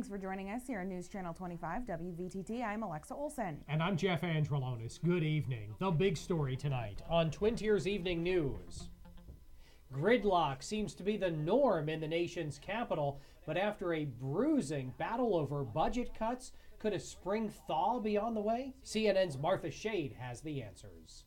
Thanks for joining us here on News Channel 25 WVTT. I'm Alexa Olson. And I'm Jeff Angelonis. Good evening. The big story tonight on Twin Tiers Evening News. Gridlock seems to be the norm in the nation's capital, but after a bruising battle over budget cuts, could a spring thaw be on the way? CNN's Martha Shade has the answers.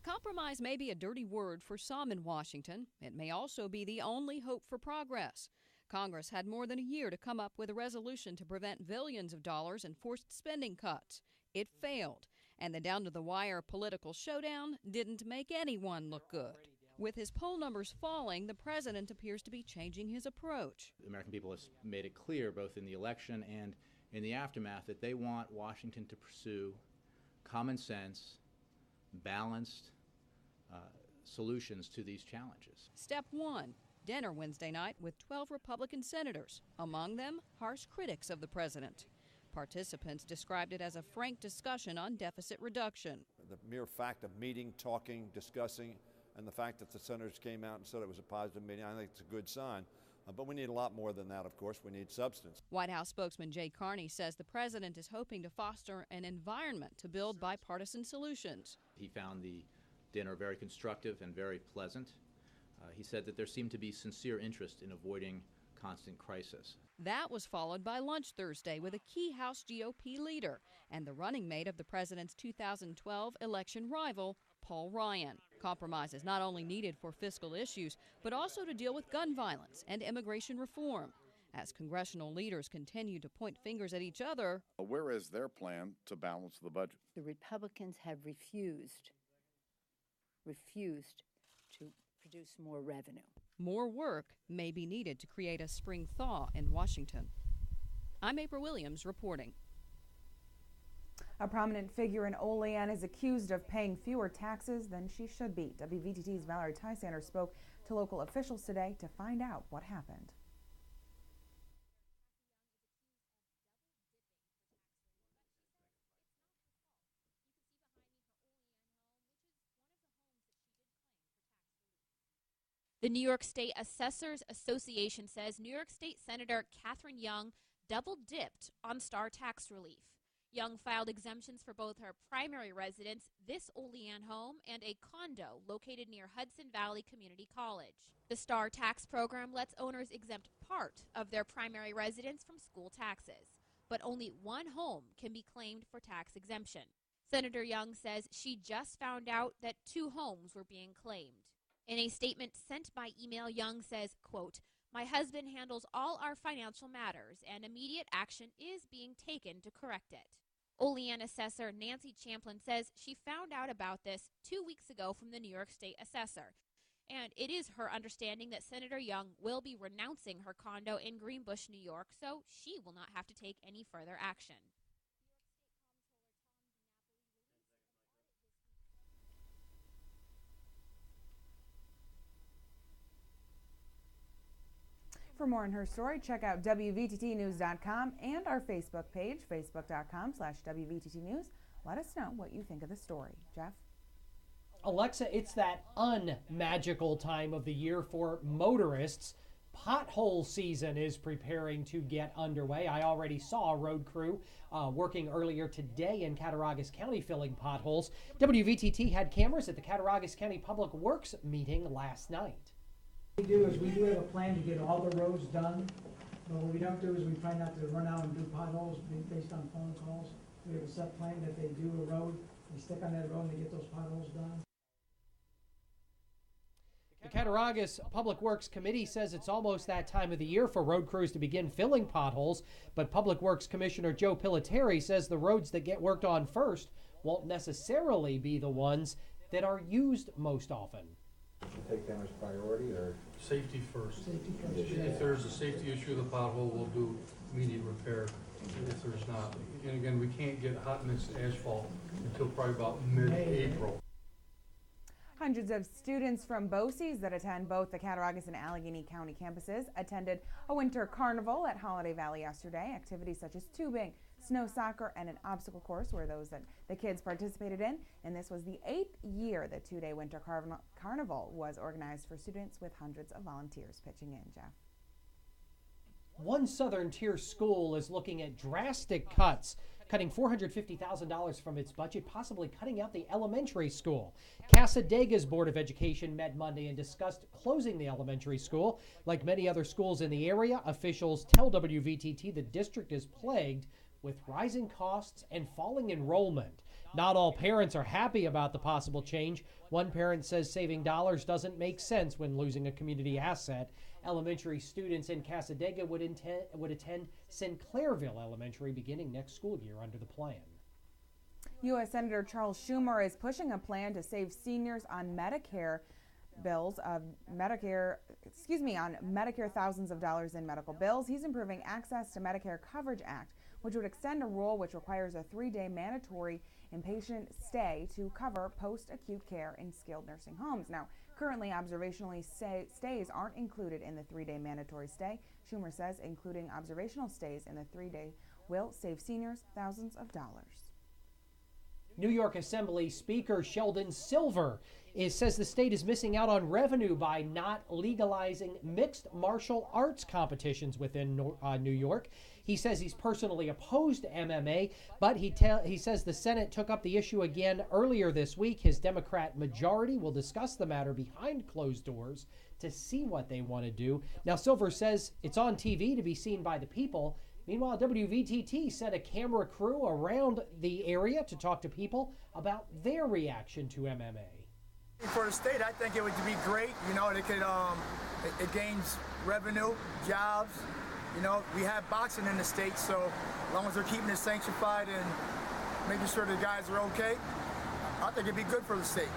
Compromise may be a dirty word for some in Washington. It may also be the only hope for progress. Congress had more than a year to come up with a resolution to prevent billions of dollars in forced spending cuts. It failed, and the down-to-the-wire political showdown didn't make anyone look good. With his poll numbers falling, the president appears to be changing his approach. The American people have made it clear, both in the election and in the aftermath, that they want Washington to pursue common sense, balanced solutions to these challenges. Step one, dinner Wednesday night with 12 Republican senators, among them harsh critics of the president. Participants described it as a frank discussion on deficit reduction. The mere fact of meeting, talking, discussing, and the fact that the senators came out and said it was a positive meeting, I think it's a good sign. But we need a lot more than that, of course. We need substance. White House spokesman Jay Carney says the president is hoping to foster an environment to build bipartisan solutions. He found the dinner very constructive and very pleasant. He said that there seemed to be sincere interest in avoiding constant crisis. That was followed by lunch Thursday with a key House GOP leader and the running mate of the president's 2012 election rival, Paul Ryan. Compromise is not only needed for fiscal issues, but also to deal with gun violence and immigration reform. As congressional leaders continue to point fingers at each other, where is their plan to balance the budget? The Republicans have refused to produce more revenue. More work may be needed to create a spring thaw in Washington. I'm April Williams reporting. A prominent figure in Olean is accused of paying fewer taxes than she should be. WVTT's Valerie Tysander spoke to local officials today to find out what happened. The New York State Assessors Association says New York State Senator Catherine Young double-dipped on star tax relief. Young filed exemptions for both her primary residence, this Olean home, and a condo located near Hudson Valley Community College. The star tax program lets owners exempt part of their primary residence from school taxes, but only one home can be claimed for tax exemption. Senator Young says she just found out that 2 homes were being claimed. In a statement sent by email, Young says, quote, "My husband handles all our financial matters, and immediate action is being taken to correct it." Olean assessor Nancy Champlin says she found out about this 2 weeks ago from the New York State assessor. And it is her understanding that Senator Young will be renouncing her condo in Greenbush, New York, so she will not have to take any further action. For more on her story, check out WVTTnews.com and our Facebook page, facebook.com/WVTTnews. Let us know what you think of the story. Jeff? Alexa, it's that unmagical time of the year for motorists. Pothole season is preparing to get underway. I already saw a road crew working earlier today in Cattaraugus County filling potholes. WVTT had cameras at the Cattaraugus County Public Works meeting last night. What we do have a plan to get all the roads done, but what we don't do is we try not to run out and do potholes based on phone calls. We have a set plan that they do a road, they stick on that road and they get those potholes done. The Cattaraugus Public Works Committee says it's almost that time of the year for road crews to begin filling potholes, but Public Works Commissioner Joe Piliteri says the roads that get worked on first won't necessarily be the ones that are used most often. Take them as priority, or safety first. Safety first. If there's a safety issue of the pothole, we'll do immediate repair. If there's not, and again, we can't get hot mix asphalt until probably about mid-April. Hundreds of students from BOCES that attend both the Cattaraugus and Allegheny County campuses attended a winter carnival at Holiday Valley yesterday. Activities such as tubing, snow soccer, and an obstacle course were those that the kids participated in. And this was the 8th year the two-day winter carnival was organized for students, with hundreds of volunteers pitching in. Jeff? one southern tier school is looking at drastic cuts, cutting $450,000 from its budget, possibly cutting out the elementary school. Casadega's Board of Education met Monday and discussed closing the elementary school. Like many other schools in the area, officials tell WVTT the district is plagued with rising costs and falling enrollment. Not all parents are happy about the possible change. One parent says saving dollars doesn't make sense when losing a community asset. Elementary students in Casadega would attend Sinclairville Elementary beginning next school year under the plan. U.S. Senator Charles Schumer is pushing a plan to save seniors on Medicare bills of Medicare thousands of dollars in medical bills. He's improving access to Medicare Coverage Act, which would extend a rule which requires a 3-day mandatory inpatient stay to cover post-acute care in skilled nursing homes. Now, currently, observational stays aren't included in the 3-day mandatory stay. Schumer says including observational stays in the 3-day will save seniors thousands of dollars. New York Assembly Speaker Sheldon Silver says the state is missing out on revenue by not legalizing mixed martial arts competitions within New York. He says he's personally opposed to MMA, but he says the Senate took up the issue again earlier this week. His Democrat majority will discuss the matter behind closed doors to see what they want to do. Now, Silver says it's on TV to be seen by the people. Meanwhile, WVTT sent a camera crew around the area to talk to people about their reaction to MMA. For the state, I think it would be great. You know, it could it gains revenue, jobs. You know, we have boxing in the state, so as long as they're keeping it sanctified and making sure the guys are okay, I think it'd be good for the state.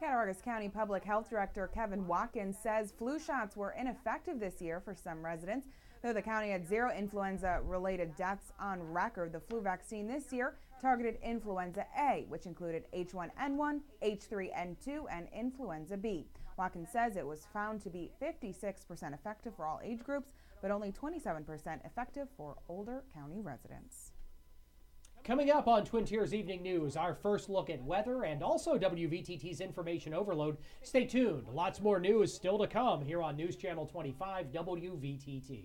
Cattaraugus County Public Health Director Kevin Watkins says flu shots were ineffective this year for some residents. Though the county had 0 influenza-related deaths on record, the flu vaccine this year targeted influenza A, which included H1N1, H3N2, and influenza B. Watkins says it was found to be 56% effective for all age groups, but only 27% effective for older county residents. Coming up on Twin Tiers Evening News, our first look at weather and also WVTT's information overload. Stay tuned. Lots more news still to come here on News Channel 25 WVTT.